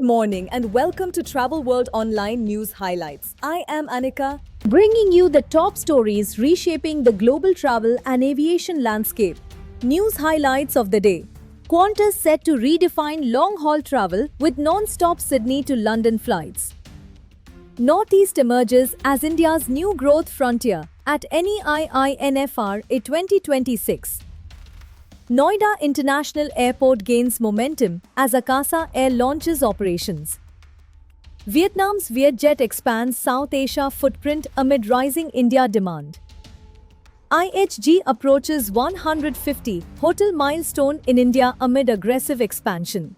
morning and welcome to Travel World Online News Highlights. I am Anika, bringing you the top stories reshaping the global travel and aviation landscape. News highlights of the day. Qantas set to redefine long-haul travel with non-stop Sydney to London flights. Northeast emerges as India's new growth frontier at NEIINFR in 2026. Noida International Airport gains momentum as Akasa Air launches operations. Vietnam's Vietjet expands South Asia footprint amid rising India demand. IHG approaches 150 hotel milestone in India amid aggressive expansion.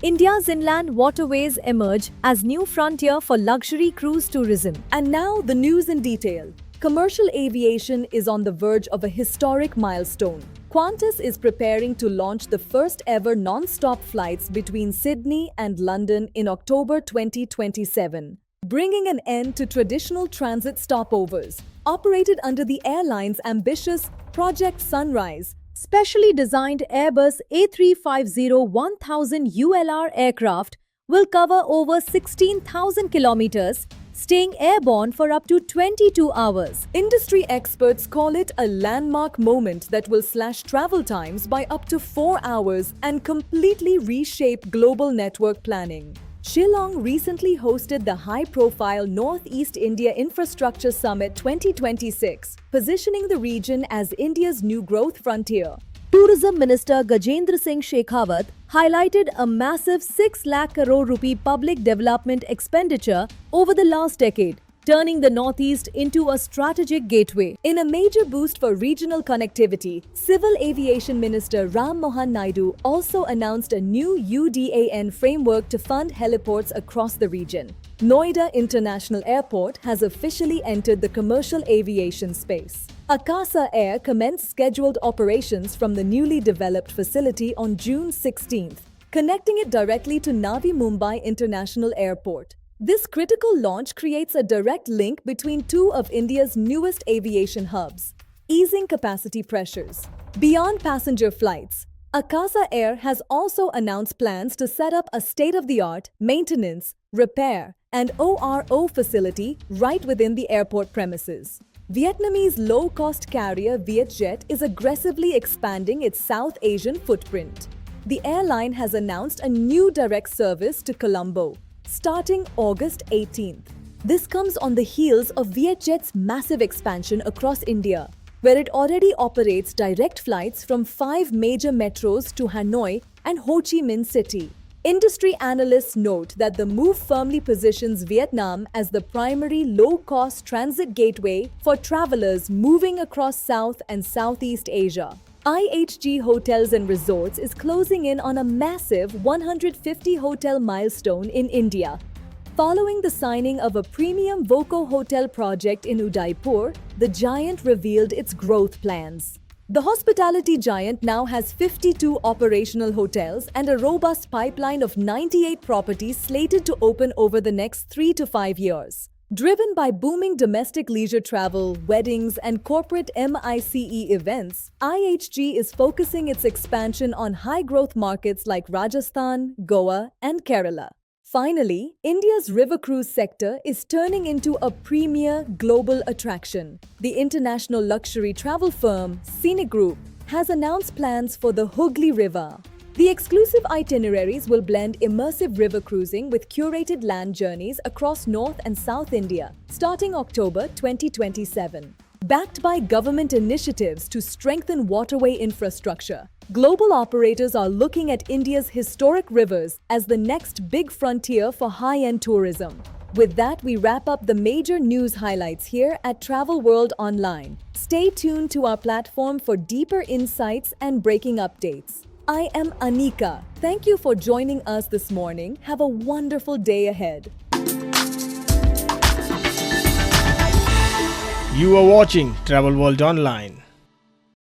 India's inland waterways emerge as new frontier for luxury cruise tourism. And now the news in detail. Commercial aviation is on the verge of a historic milestone. Qantas is preparing to launch the first ever non-stop flights between Sydney and London in October 2027, bringing an end to traditional transit stopovers. Operated under the airline's ambitious Project Sunrise, specially designed Airbus A350-1000 ULR aircraft will cover over 16,000 kilometers, staying airborne for up to 22 hours. Industry experts call it a landmark moment that will slash travel times by up to 4 hours and completely reshape global network planning. Shillong recently hosted the high-profile Northeast India Infrastructure Summit 2026, positioning the region as India's new growth frontier. Tourism Minister Gajendra Singh Shekhawat highlighted a massive 6 lakh crore rupee public development expenditure over the last decade, turning the Northeast into a strategic gateway. In a major boost for regional connectivity, Civil Aviation Minister Ram Mohan Naidu also announced a new UDAN framework to fund heliports across the region. Noida International Airport has officially entered the commercial aviation space. Akasa Air commenced scheduled operations from the newly developed facility on June 16th, connecting it directly to Navi Mumbai International Airport. This critical launch creates a direct link between two of India's newest aviation hubs, easing capacity pressures. Beyond passenger flights, Akasa Air has also announced plans to set up a state-of-the-art maintenance, repair, and ORO facility right within the airport premises. Vietnamese low-cost carrier Vietjet is aggressively expanding its South Asian footprint. The airline has announced a new direct service to Colombo, starting August 18th. This comes on the heels of Vietjet's massive expansion across India, where it already operates direct flights from 5 major metros to Hanoi and Ho Chi Minh City. Industry analysts note that the move firmly positions Vietnam as the primary low-cost transit gateway for travelers moving across South and Southeast Asia. IHG Hotels and Resorts is closing in on a massive 150 hotel milestone in India. Following the signing of a premium Voco hotel project in Udaipur, the giant revealed its growth plans. The hospitality giant now has 52 operational hotels and a robust pipeline of 98 properties slated to open over the next 3 to 5 years. Driven by booming domestic leisure travel, weddings, and corporate MICE events, IHG is focusing its expansion on high-growth markets like Rajasthan, Goa, and Kerala. Finally, India's river cruise sector is turning into a premier global attraction. The international luxury travel firm Scenic Group has announced plans for the Hooghly River. The exclusive itineraries will blend immersive river cruising with curated land journeys across North and South India, starting October 2027. Backed by government initiatives to strengthen waterway infrastructure, global operators are looking at India's historic rivers as the next big frontier for high-end tourism. With that, we wrap up the major news highlights here at Travel World Online. Stay tuned to our platform for deeper insights and breaking updates. I am Anika. Thank you for joining us this morning. Have a wonderful day ahead. You are watching Travel World Online.